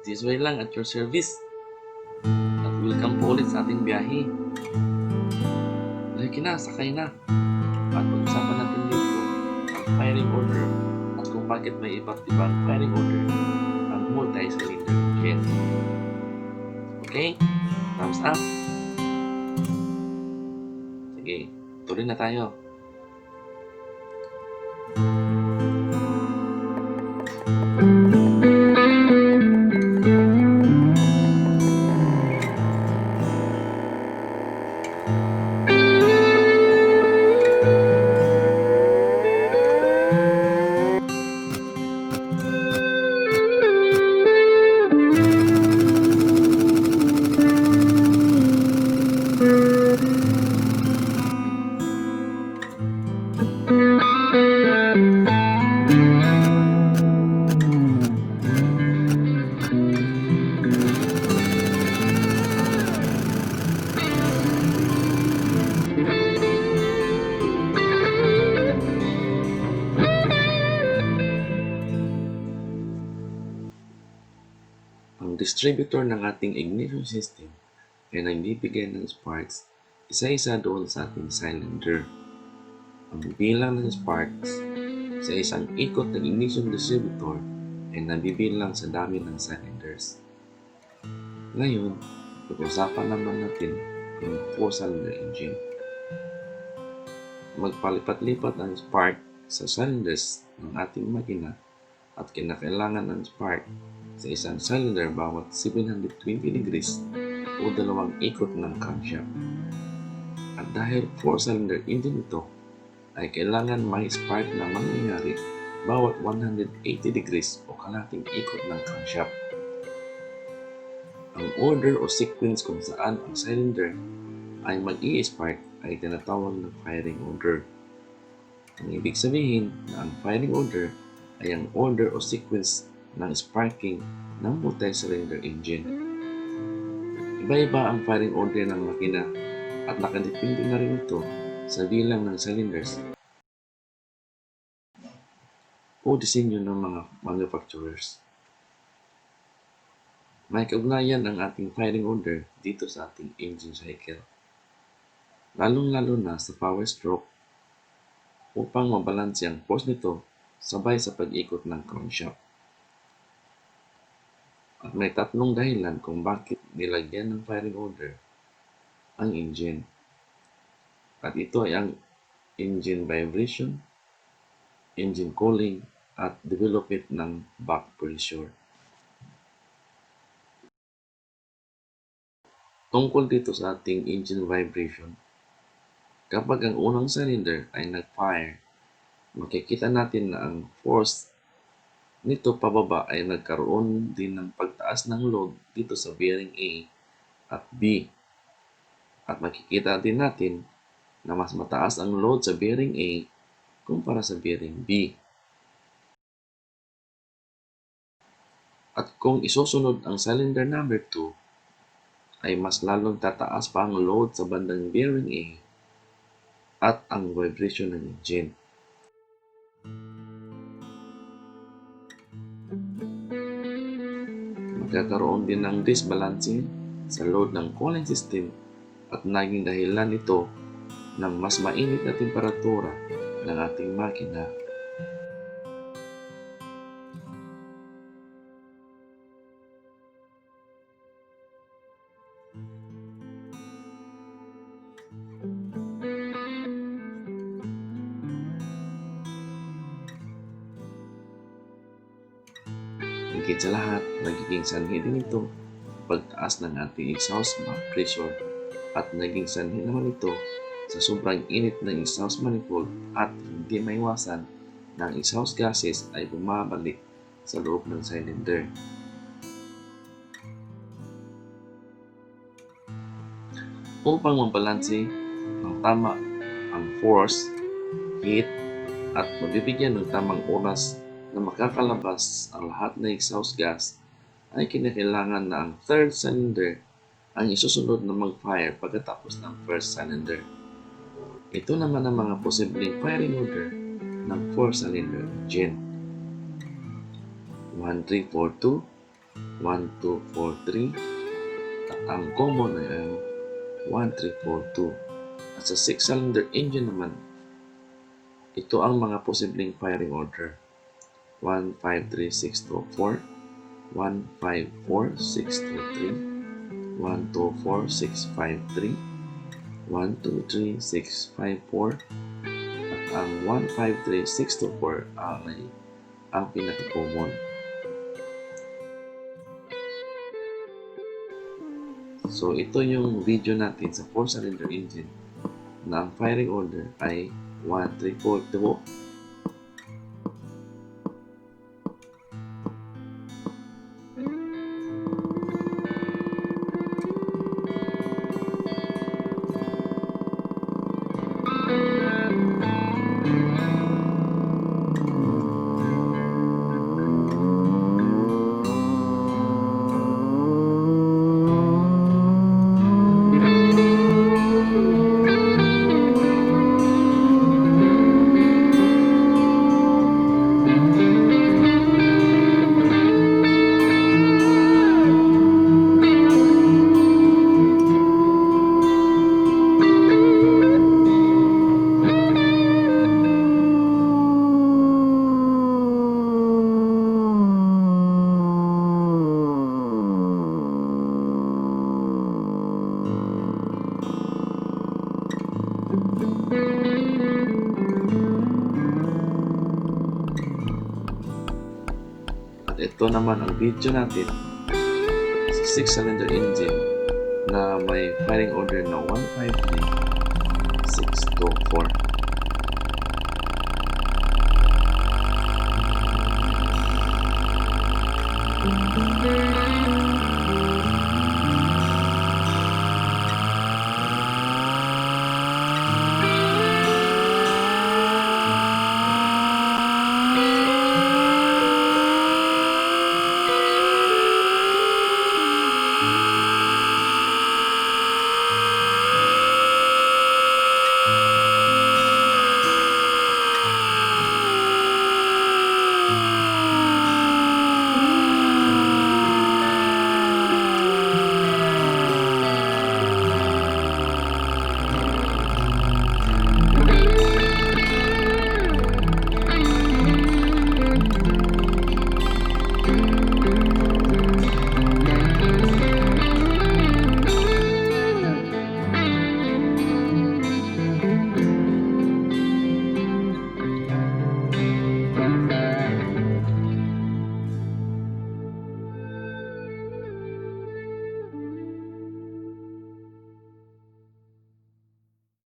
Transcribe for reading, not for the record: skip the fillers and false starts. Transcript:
This way lang at your service. At welcome po ulit sa ating biyahe. Halika na, sakay na. At pag-usapan natin dito ang firing order at kung bakit may iba't ibang firing order ang multi-cylinder engine. Okay? Thumbs up. Sige, tuloy na tayo. Ang distributor ng ating ignition system ay nagbibigay ng sparks isa-isa doon sa ating cylinder. Ang bilang ng sparks sa isang ikot ng ignition distributor ay nabibilang sa dami ng cylinders. Ngayon, pag-usapan naman natin ang 4-cylinder engine. Magpalipat-lipat ang spark sa cylinders ng ating makina at kinakailangan ng spark sa isang cylinder bawat 720 degrees o dalawang ikot ng crankshaft. At dahil 4-cylinder engine ito, ay kailangan may spark na mangyayari bawat 180 degrees o kalating ikot ng crankshaft. Ang order o sequence kung saan ang cylinder ay mag-i-spark ay tinatawag na firing order. Ang ibig sabihin na ang firing order ay ang order o sequence ng sparking ng multi-cylinder engine. Iba-iba ang firing order ng makina at nakadepende na rin ito sa bilang ng cylinders o disenyo ng mga manufacturers. May kaugnayan ang ating firing order dito sa ating engine cycle, lalong-lalo na sa power stroke upang mabalanse ang force nito sabay sa pag-ikot ng crankshaft. At may tatlong dahilan kung bakit nilagyan ng firing order ang engine. At ito ay ang engine vibration, engine cooling, at development ng back pressure. Tungkol dito sa ating engine vibration, kapag ang unang cylinder ay nag-fire, makikita natin na ang force nito pababa ay nagkaroon din ng pagtaas ng load dito sa bearing A at B. At makikita din natin na mas mataas ang load sa bearing A kumpara sa bearing B. At kung isusunod ang cylinder number 2, ay mas lalong tataas pa ang load sa bandang bearing A at ang vibration ng engine. Magkakaroon din ng disbalancing sa load ng cooling system at naging dahilan ito ng mas mainit na temperatura ng ating makina. Higit sa lahat, nagiging sanhi din ito pagtaas ng ating exhaust back pressure at naging sanhi naman ito sa sobrang init ng exhaust manifold at hindi maiwasan na ang exhaust gases ay bumabalik sa loob ng cylinder. Upang mabalanse ng tama ang force, heat, at mabibigyan ng tamang oras na makakalabas ang lahat ng exhaust gas, ay kinakailangan na ang third cylinder ang isusunod na mag-fire pagkatapos ng first cylinder. Ito naman ang mga posibleng firing order ng 4-cylinder engine. 1342, 1, 2, 4, 3. At ang common ay ang 1, 3, 4, 2. At sa 6-cylinder engine naman, ito ang mga posibleng firing order. 1, 5, 3, 6, 2, 4. 1, 5, 4, 6, 2, 3. 1, 2, 4, 6, 5, 3. 1, 2, 3, 6, 5, 4. At ang 1, 5, 3, 6, 2, 4 ay ang pinaka-common. So, ito yung video natin sa 4-cylinder engine na ang firing order ay 1, 3, 4, 2. At ito naman ang video natin sa 6-cylinder engine na may firing order na 1, 5, 3, 6, 2, 4.